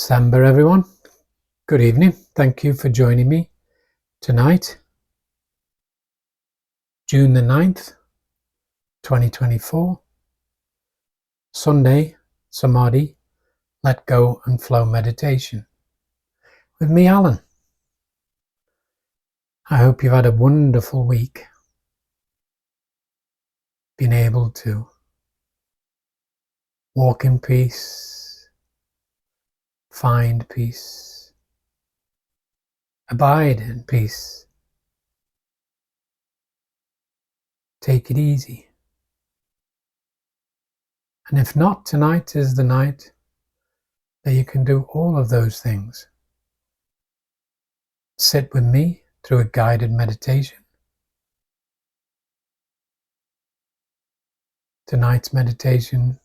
Samba everyone, good evening. Thank you for joining me tonight, June the 9th, 2024, Sunday, Samadhi, Let Go and Flow Meditation with me, Alan. I hope you've had a wonderful week, been able to walk in peace, find peace, abide in peace, take it easy. And if not, tonight is the night that you can do all of those things. Sit with me through a guided meditation. Tonight's meditation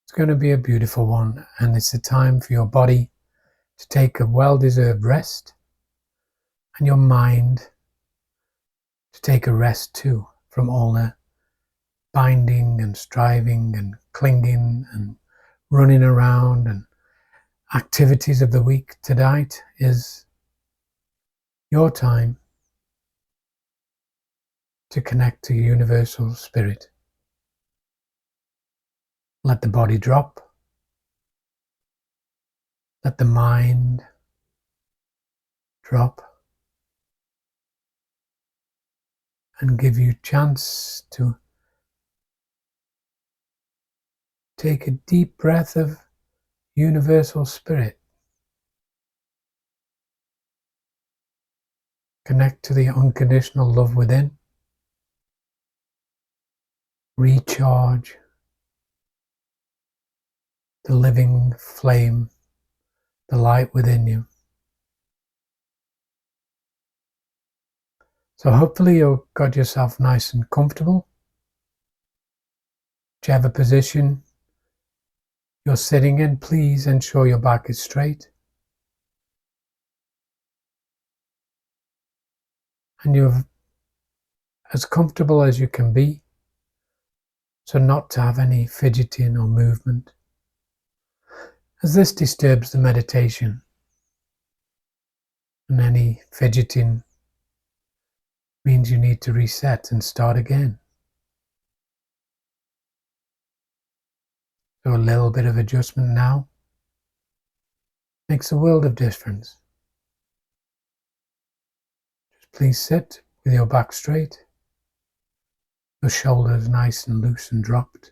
is going to be a beautiful one, and it's a time for your body to take a well-deserved rest and your mind to take a rest too from all the binding and striving and clinging and running around and activities of the week. Tonight is your time to connect to universal spirit. Let the body drop. Let the mind drop. And give you chance to take a deep breath of universal spirit. Connect to the unconditional love within. Recharge the living flame, the light within you. So hopefully you've got yourself nice and comfortable. Whichever position you're sitting in, please ensure your back is straight. And you're as comfortable as you can be, so not to have any fidgeting or movement, as this disturbs the meditation, and any fidgeting means you need to reset and start again. So a little bit of adjustment now makes a world of difference. Just please sit with your back straight, your shoulders nice and loose and dropped,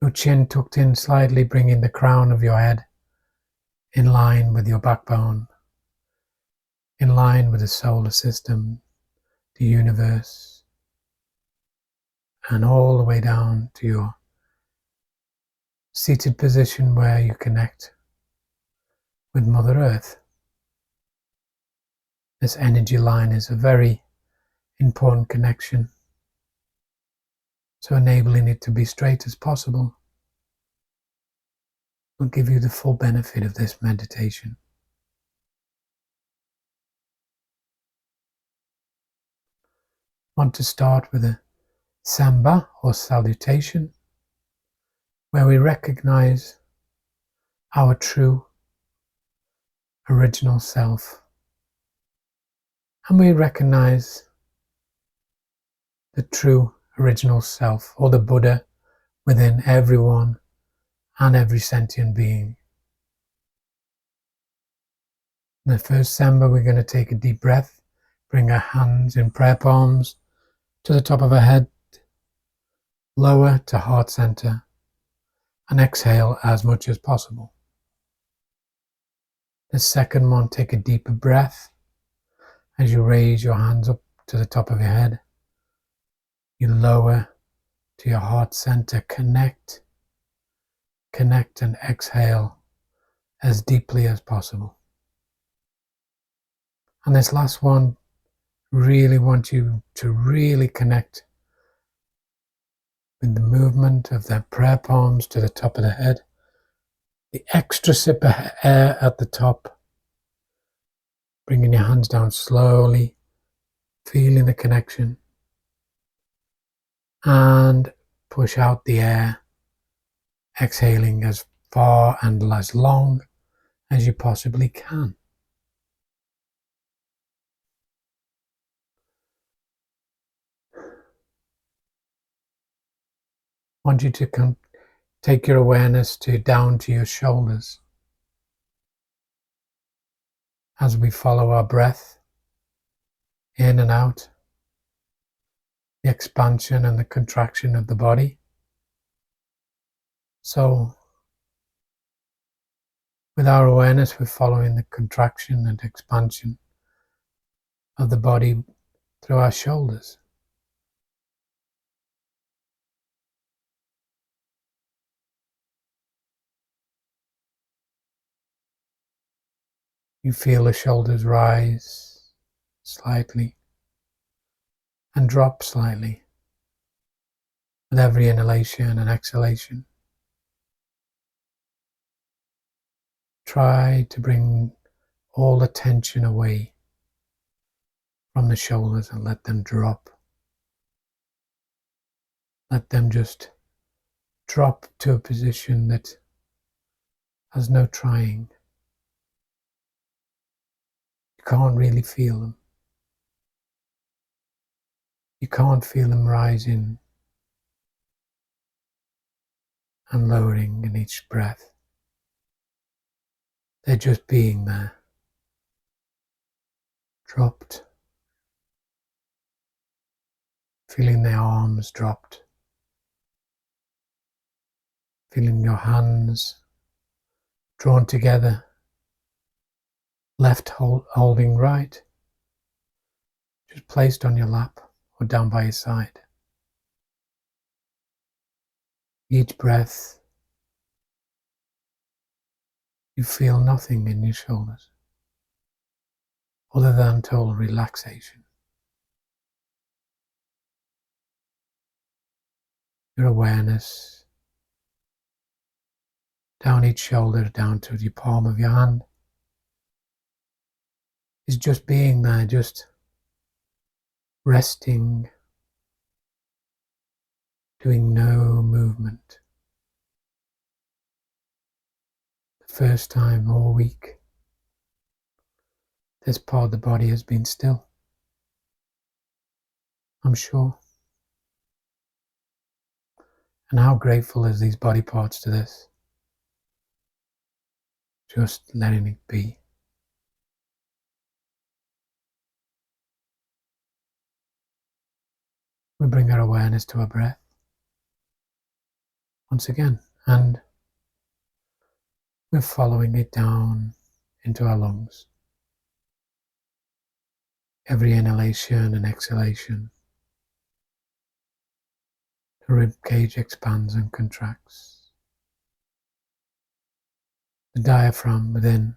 your chin tucked in slightly, bringing the crown of your head in line with your backbone, in line with the solar system, the universe, and all the way down to your seated position where you connect with Mother Earth. This energy line is a very important connection, so enabling it to be straight as possible will give you the full benefit of this meditation. I want to start with a samba or salutation, where we recognize our true original self, and we recognize the true original self, or the Buddha within everyone and every sentient being. In the first samba, we're going to take a deep breath, bring our hands in prayer palms to the top of our head, lower to heart center, and exhale as much as possible. The second one, take a deeper breath as you raise your hands up to the top of your head. You lower to your heart center, connect and exhale as deeply as possible. And this last one, really want you to really connect with the movement of the prayer palms to the top of the head, the extra sip of air at the top, bringing your hands down slowly, feeling the connection, and push out the air exhaling as far and as long as you possibly can. I want you to take your awareness down to your shoulders as we follow our breath in and out, the expansion and the contraction of the body. So, with our awareness, we're following the contraction and expansion of the body through our shoulders. You feel the shoulders rise slightly and drop slightly with every inhalation and exhalation. Try to bring all the tension away from the shoulders and let them drop. Let them just drop to a position that has no trying. You can't really feel them. You can't feel them rising and lowering in each breath. They're just being there, dropped, feeling their arms dropped, feeling your hands drawn together, left holding right, just placed on your lap or down by your side. Each breath, you feel nothing in your shoulders other than total relaxation. Your awareness down each shoulder, down to the palm of your hand, is just being there, just resting, doing no movement. The first time all week, this part of the body has been still, I'm sure. And how grateful is these body parts to this? Just letting it be. We bring our awareness to our breath once again, and we're following it down into our lungs. Every inhalation and exhalation, the rib cage expands and contracts. The diaphragm within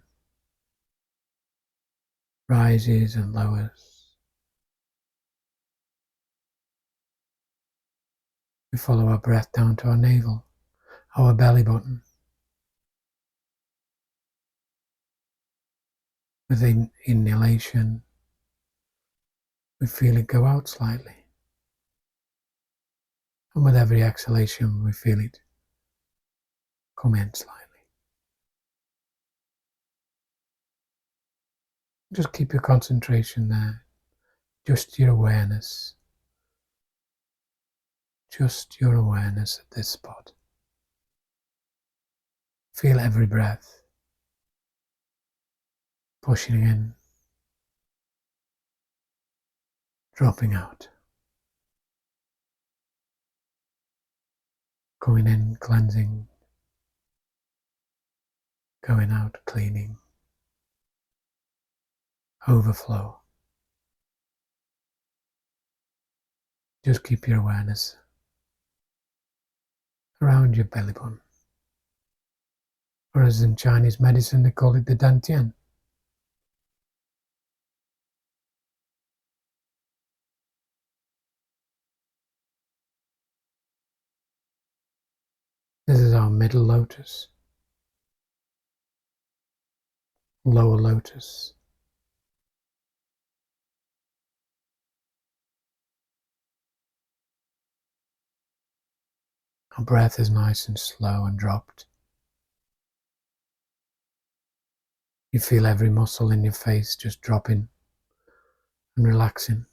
rises and lowers. We follow our breath down to our navel, our belly button. With inhalation, we feel it go out slightly. And with every exhalation, we feel it come in slightly. Just keep your concentration there. Just your awareness. Just your awareness at this spot. Feel every breath pushing in, dropping out. Going in, cleansing. Going out, cleaning. Overflow. Just keep your awareness around your belly button. Or as in Chinese medicine, they call it the dantian. This is our middle lotus, lower lotus, Our breath is nice and slow and dropped. You feel every muscle in your face just dropping and relaxing.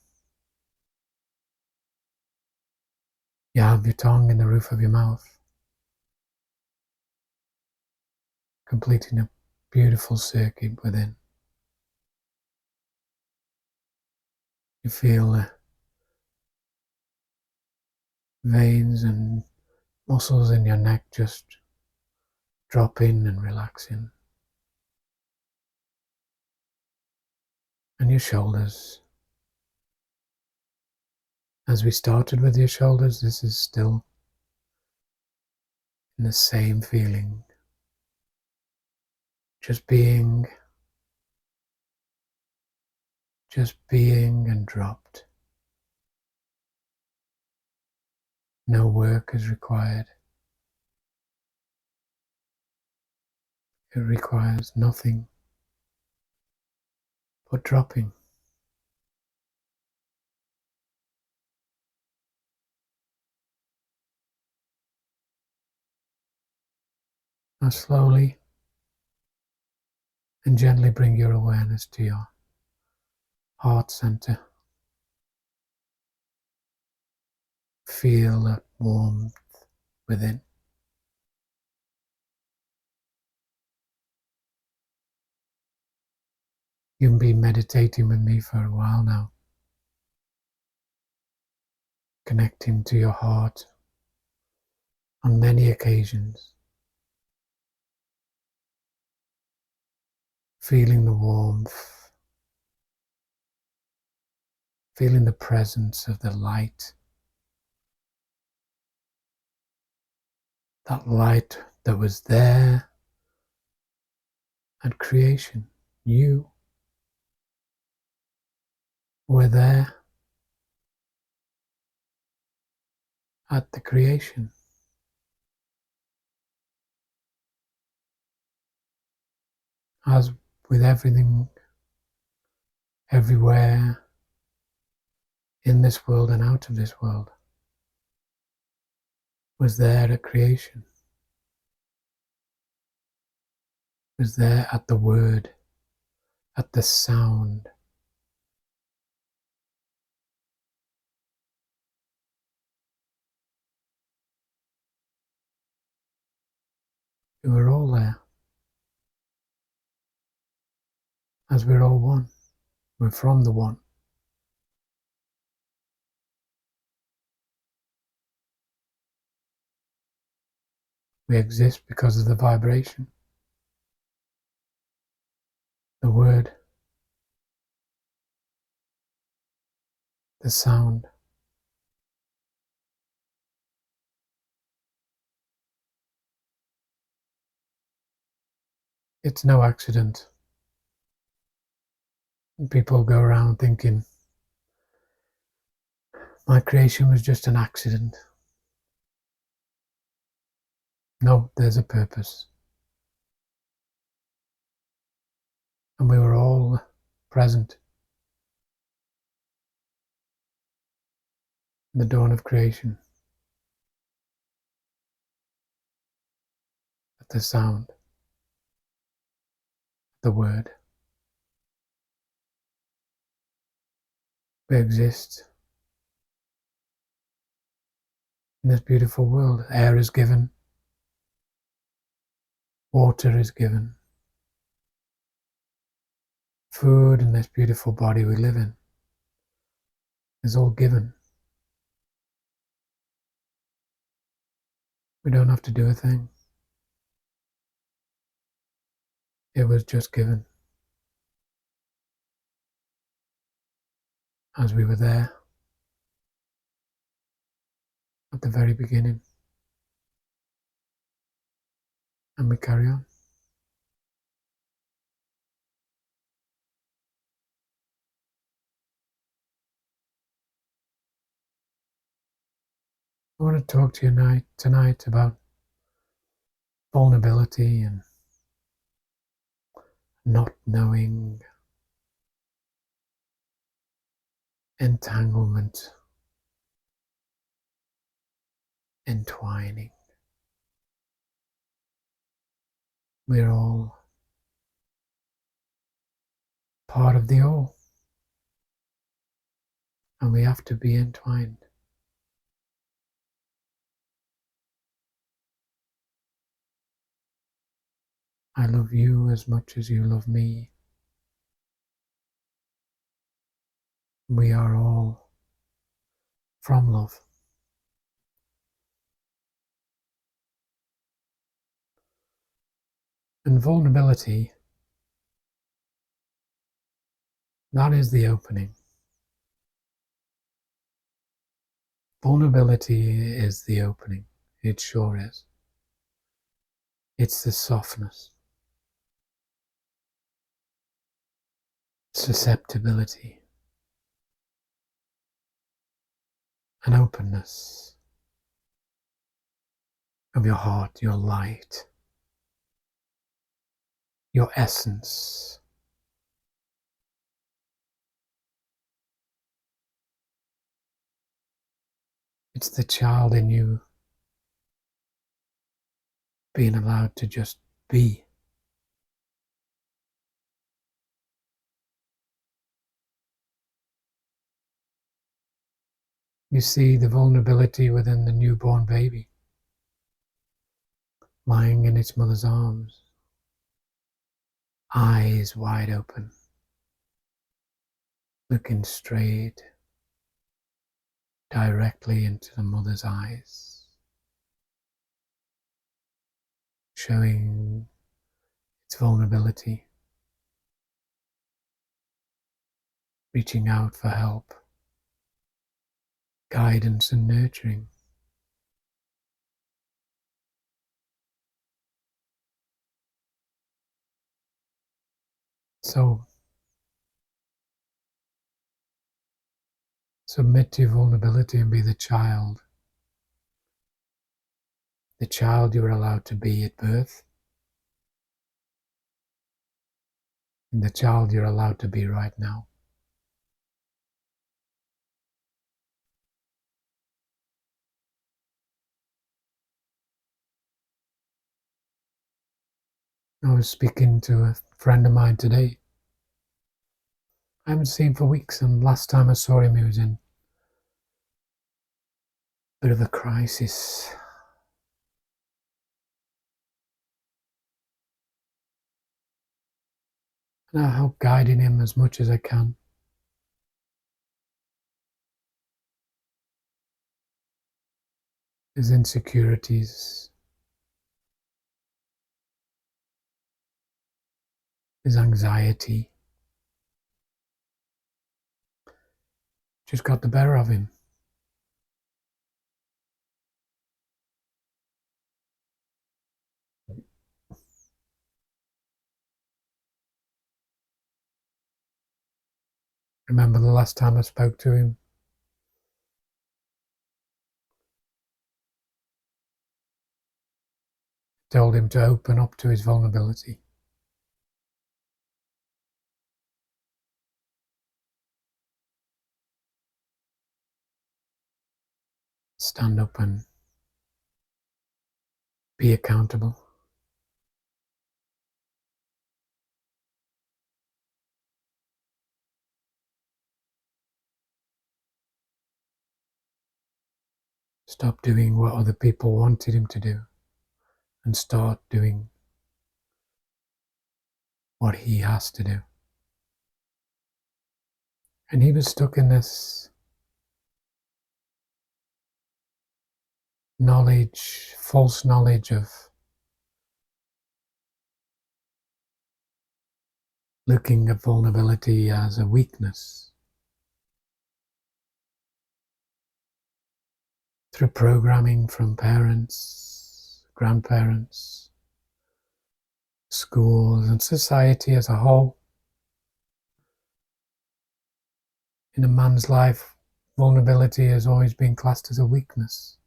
You have your tongue in the roof of your mouth, completing a beautiful circuit within. You feel the veins and muscles in your neck just dropping and relaxing. And your shoulders. As we started with your shoulders, this is still in the same feeling. Just being and dropped. No work is required. It requires nothing but dropping. Now slowly and gently bring your awareness to your heart center. Feel that warmth within. You've been meditating with me for a while now, connecting to your heart on many occasions, feeling the warmth, feeling the presence of the light, that light that was there at creation. You were there at the creation. As with everything, everywhere, in this world and out of this world, was there at creation, was there at the word, at the sound. You were all there, as we're all one. We're from the one. We exist because of the vibration, the word, the sound. It's no accident. People go around thinking, my creation was just an accident. No, there's a purpose. And we were all present in the dawn of creation, at the sound, the word. We exist in this beautiful world. Air is given, water is given, food in this beautiful body we live in is all given. We don't have to do a thing. It was just given as we were there at the very beginning. And we carry on. I want to talk to you tonight about vulnerability and not knowing, entanglement, entwining. We're all part of the all, and we have to be entwined. I love you as much as you love me. We are all from love. And vulnerability, that is the opening. Vulnerability is the opening. It sure is. It's the softness, susceptibility, and openness of your heart, your light, your essence. It's the child in you being allowed to just be. You see the vulnerability within the newborn baby, lying in its mother's arms, eyes wide open, looking straight, directly into the mother's eyes, showing its vulnerability, reaching out for help, guidance and nurturing. So submit to your vulnerability and be the child you were allowed to be at birth, and the child you're allowed to be right now. I was speaking to a friend of mine today. I haven't seen him for weeks, and last time I saw him he was in a bit of a crisis. And I help guiding him as much as I can. His insecurities, his anxiety, just got the better of him. Remember the last time I spoke to him? Told him to open up to his vulnerability. Stand up and be accountable. Stop doing what other people wanted him to do and start doing what he has to do. And he was stuck in this knowledge, false knowledge of looking at vulnerability as a weakness. Through programming from parents, grandparents, schools, and society as a whole. In a man's life, vulnerability has always been classed as a weakness.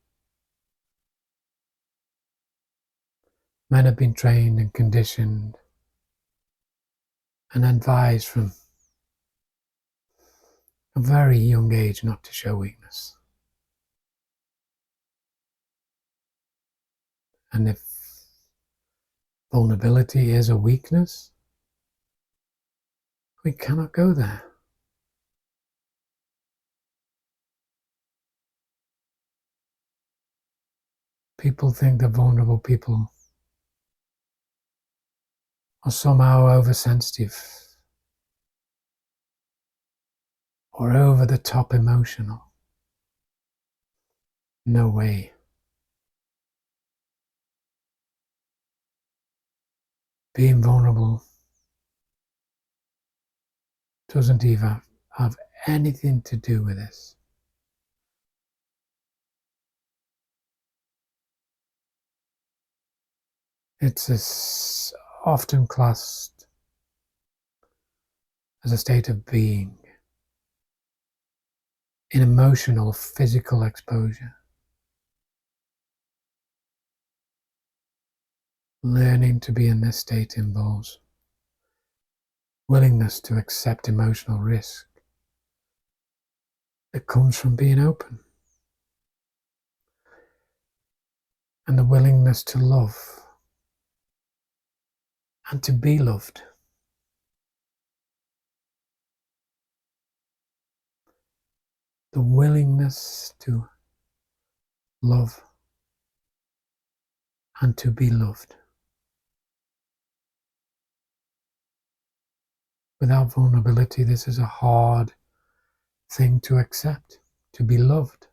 Men have been trained and conditioned and advised from a very young age not to show weakness. And if vulnerability is a weakness, we cannot go there. People think that vulnerable people are somehow oversensitive or over the top emotional. No way. Being vulnerable doesn't even have anything to do with this. It's often classed as a state of being in emotional, physical exposure. Learning to be in this state involves willingness to accept emotional risk that comes from being open, and the willingness to love and to be loved. The willingness to love and to be loved. Without vulnerability, this is a hard thing to accept, to be loved.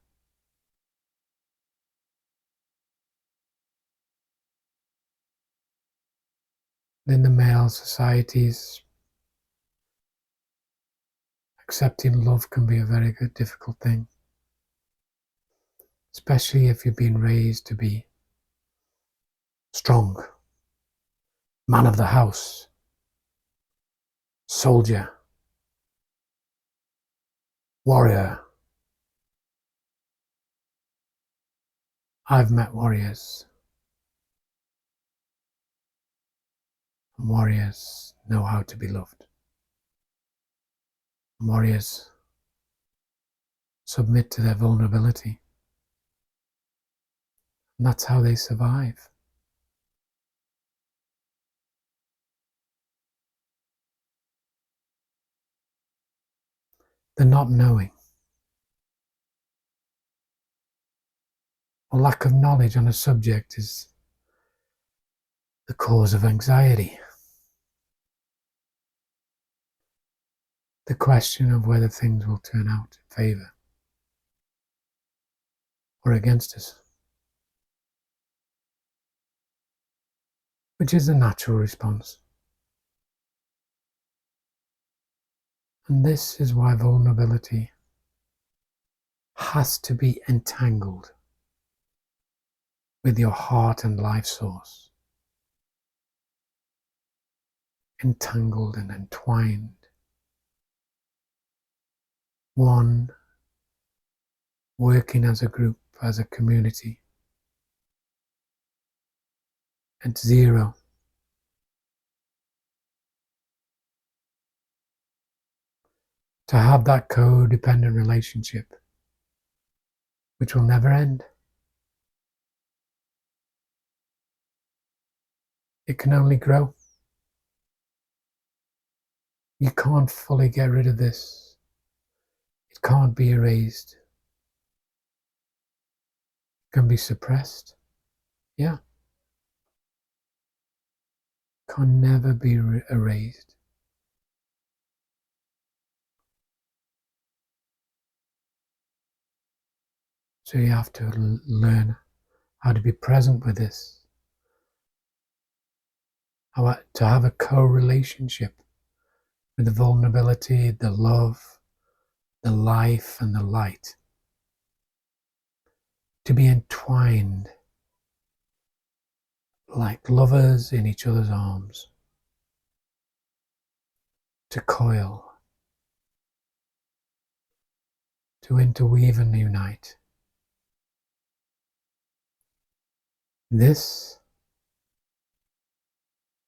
In the male societies, accepting love can be a very difficult thing, especially if you've been raised to be strong, man of the house, soldier, warrior. I've met warriors, and warriors know how to be loved. And warriors submit to their vulnerability, and that's how they survive. The not knowing or lack of knowledge on a subject is the cause of anxiety. The question of whether things will turn out in favor or against us, which is a natural response. And this is why vulnerability has to be entangled with your heart and life source. Entangled and entwined. One, working as a group, as a community. And zero, to have that codependent relationship which will never end. It can only grow. You can't fully get rid of this. It can't be erased. It can be suppressed. Yeah. It can never be erased. So you have to learn how to be present with this. How to have a co-relationship with the vulnerability, the love, the life, and the light. To be entwined like lovers in each other's arms. To coil. To interweave and unite. This,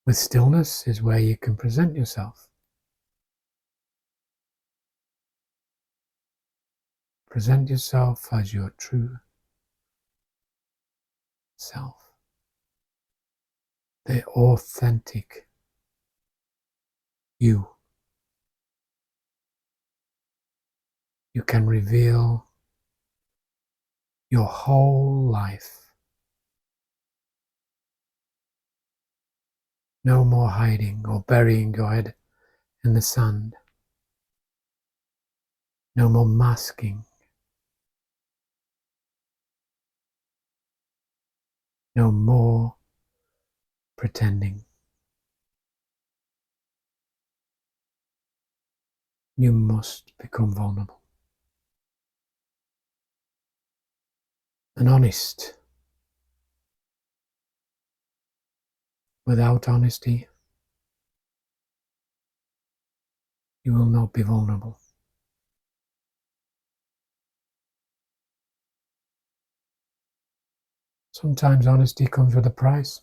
with stillness, is where you can present yourself. Present yourself as your true self. the authentic you. You can reveal your whole life. No more hiding or burying your head in the sand. No more masking. No more pretending. You must become vulnerable and honest. Without honesty, you will not be vulnerable. Sometimes honesty comes with a price.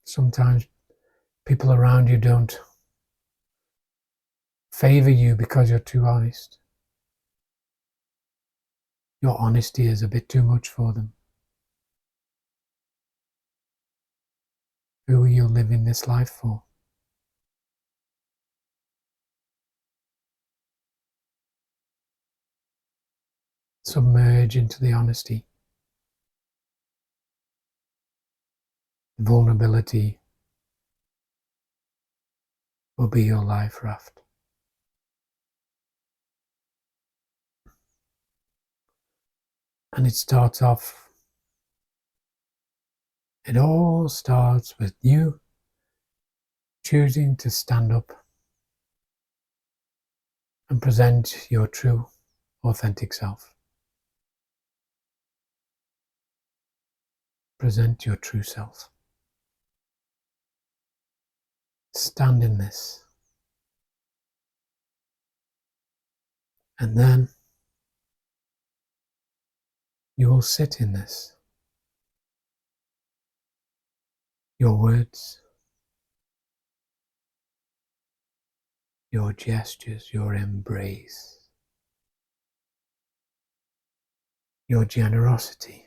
Sometimes people around you don't favor you because you're too honest. Your honesty is a bit too much for them. Who are you living this life for? Submerge into the honesty. Vulnerability will be your life raft. And it all starts with you choosing to stand up and present your true, authentic self. Present your true self. Stand in this. And then you will sit in this. Your words, your gestures, your embrace, your generosity,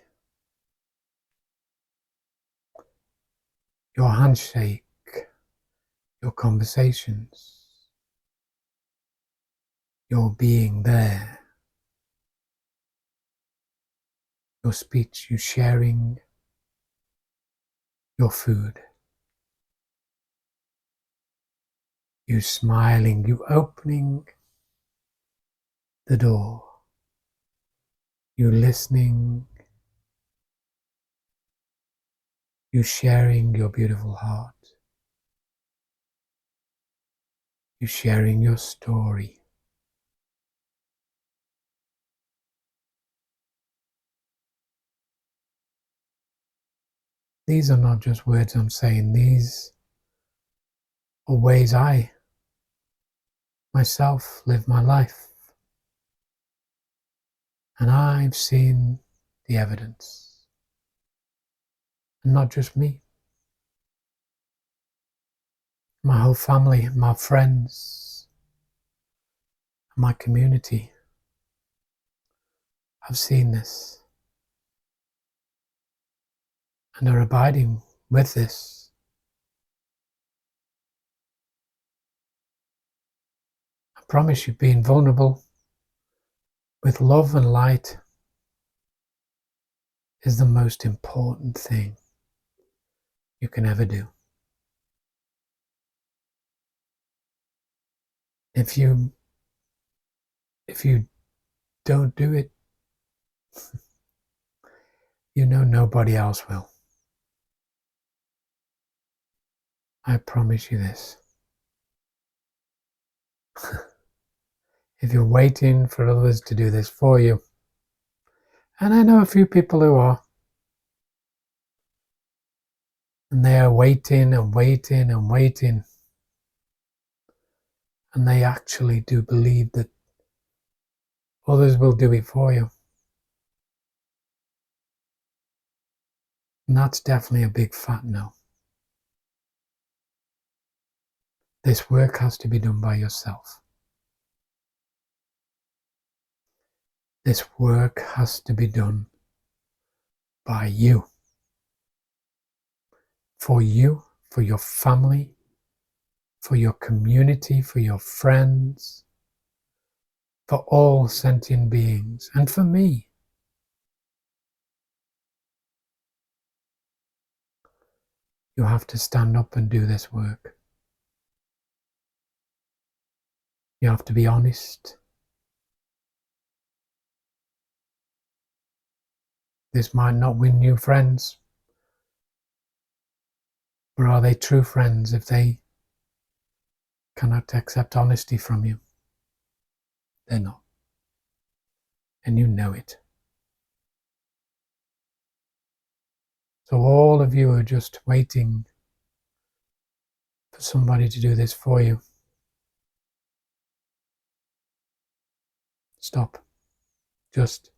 your handshake, your conversations, your being there, your speech, you sharing your food, you smiling, you opening the door, you listening, you sharing your beautiful heart, you sharing your story. These are not just words I'm saying, these are ways I myself live my life. And I've seen the evidence. And not just me. My whole family, my friends, my community have seen this and are abiding with this. I promise you, being vulnerable with love and light is the most important thing you can ever do. If you don't do it, you know nobody else will. I promise you this. If you're waiting for others to do this for you, and I know a few people who are, and they are waiting and waiting and waiting, and they actually do believe that others will do it for you. And that's definitely a big fat no. This work has to be done by yourself. This work has to be done by you. for you, for your family, for your community, for your friends, for all sentient beings, and for me. You have to stand up and do this work. You have to be honest. This might not win new friends, but are they true friends if they cannot accept honesty from you? They're not. And you know it. So all of you are just waiting for somebody to do this for you. Stop. Just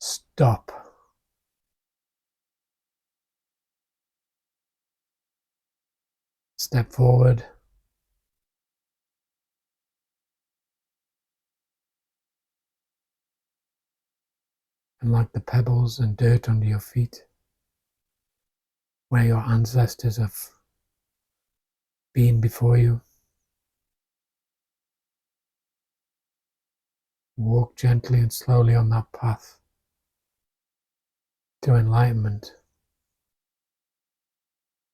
stop. Step forward. And like the pebbles and dirt under your feet, where your ancestors have been before you, walk gently and slowly on that path to enlightenment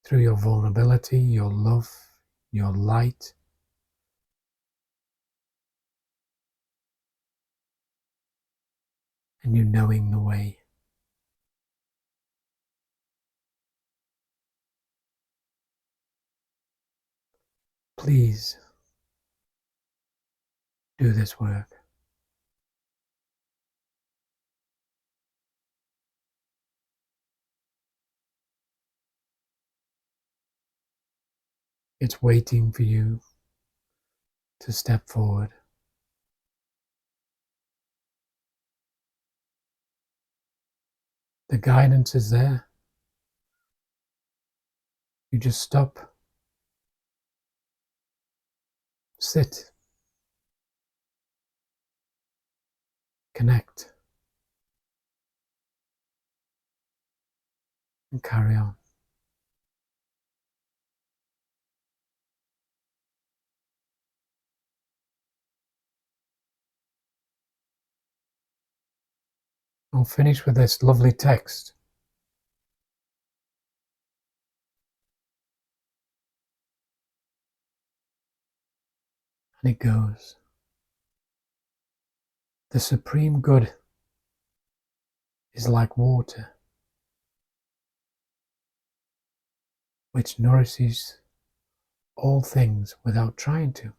through your vulnerability, your love, your light, and you knowing the way. Please do this work. It's waiting for you to step forward. The guidance is there. You just stop, sit, connect, and carry on. I'll finish with this lovely text. And it goes, "The supreme good is like water, which nourishes all things without trying to.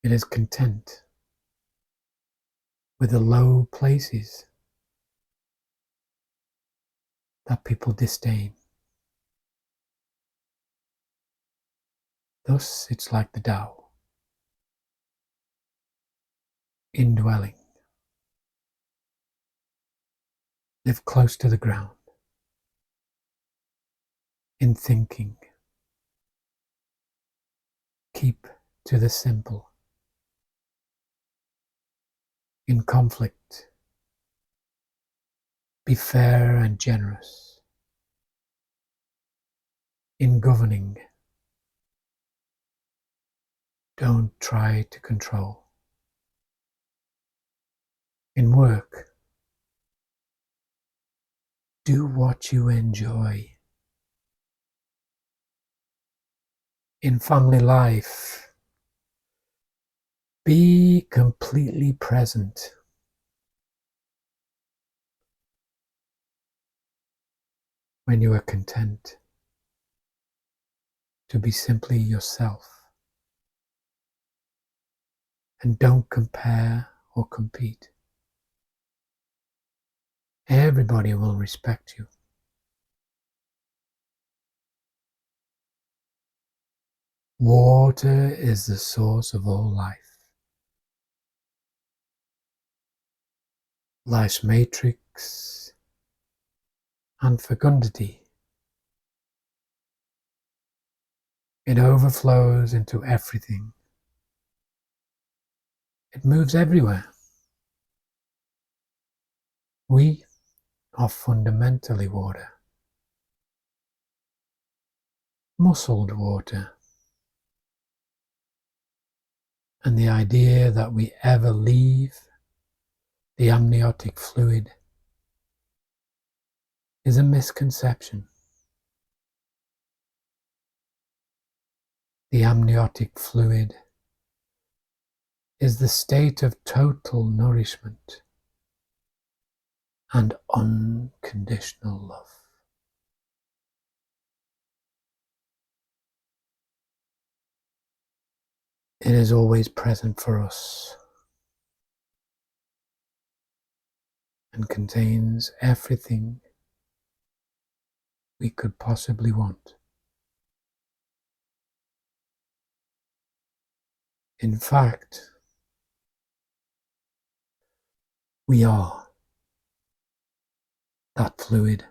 It is content with the low places that people disdain. Thus it's like the Tao, indwelling. Live close to the ground, in thinking. Keep to the simple. In conflict, be fair and generous. In governing, don't try to control. In work, do what you enjoy. In family life, be completely present. When you are content to be simply yourself. And don't compare or compete. Everybody will respect you. Water is the source of all life. Life's matrix and fecundity. It overflows into everything. It moves everywhere. We are fundamentally water, muscled water, and the idea that we ever leave the amniotic fluid is a misconception. The amniotic fluid is the state of total nourishment and unconditional love. It is always present for us and contains everything we could possibly want. In fact, we are that fluid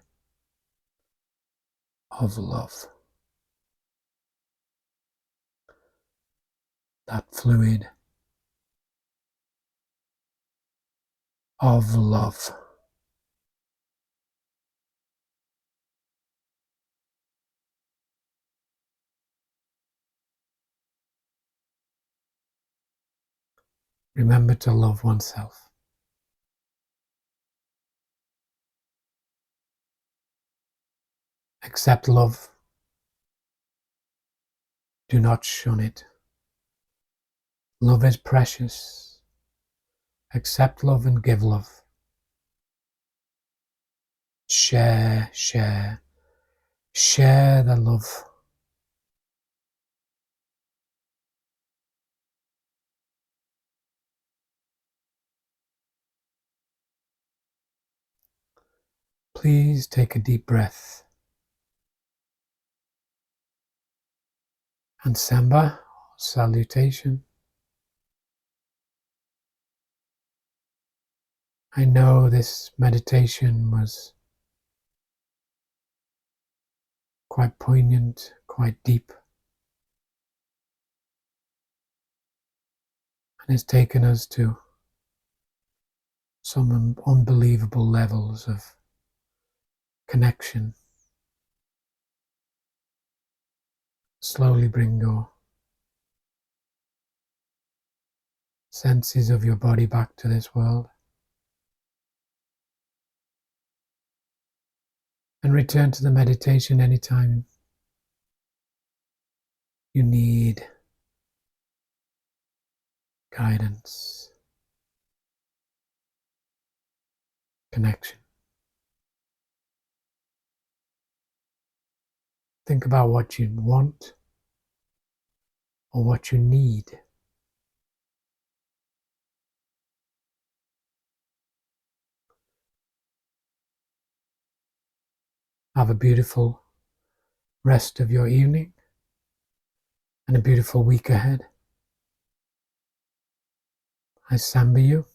of love. That fluid of love. Remember to love oneself. Accept love. Do not shun it. Love is precious. Accept love and give love. Share, share, share the love. Please take a deep breath. And Samba, salutation. I know this meditation was quite poignant, quite deep, and has taken us to some unbelievable levels of connection. Slowly bring your senses of your body back to this world and return to the meditation anytime you need guidance, connection. Think about what you want or what you need. Have a beautiful rest of your evening and a beautiful week ahead. I samba you.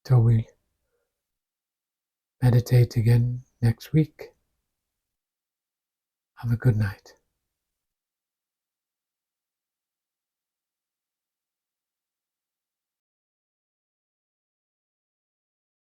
Till we meditate again next week. Have a good night.